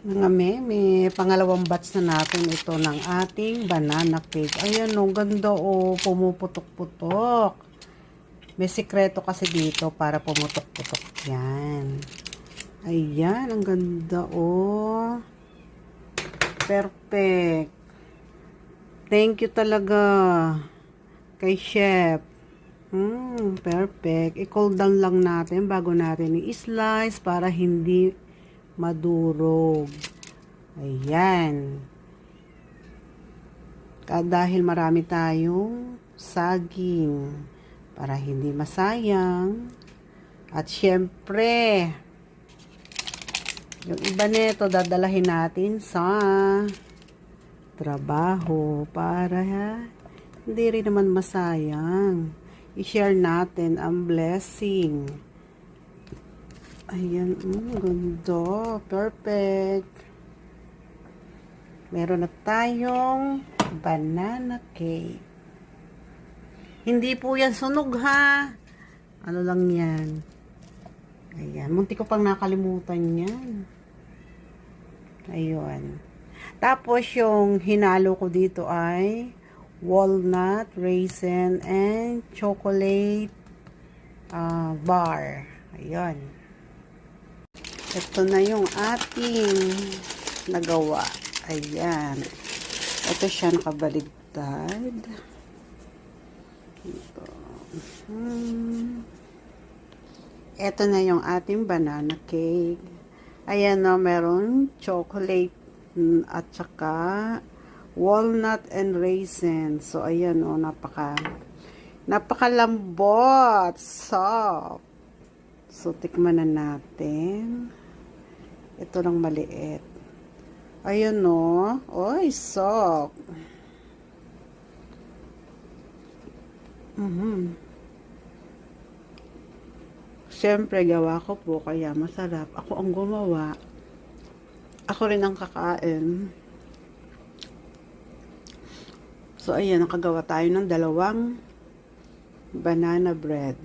Mga may pangalawang batch na natin ito ng ating banana cake. Ayan o, ganda o, pumuputok-putok. May sikreto kasi dito para pumutok-putok yan. Ayan, ang ganda o. Perfect. Thank you talaga kay chef. Perfect. I-cool down lang natin bago natin i-slice para hindi madurog. Ayan. Dahil marami tayong saging para hindi masayang. At syempre, yung iba nito dadalahin natin sa trabaho para hindi rin naman masayang. I-share natin ang blessing. Ayan, ganda. Perfect. Meron na tayong banana cake. Hindi po yan sunog ha. Ano lang yan. Ayan, munti ko pang nakalimutan yan. Ayun. Tapos yung hinalo ko dito ay walnut, raisin, and chocolate bar. Ayun. Ito na yung ating nagawa. Ayan. Ito siya nakabaligtad. Ito. Ito na yung ating banana cake. Ayan o, meron chocolate at saka walnut and raisin. So, ayan o, napakalambot. Soft. So, tikman na natin. Ito lang maliit. Ayun no. Oy, soft. Siyempre, gawa ko po, kaya masarap. Ako ang gumawa. Ako rin ang kakain. So, ayan, nakagawa tayo ng 2 banana bread.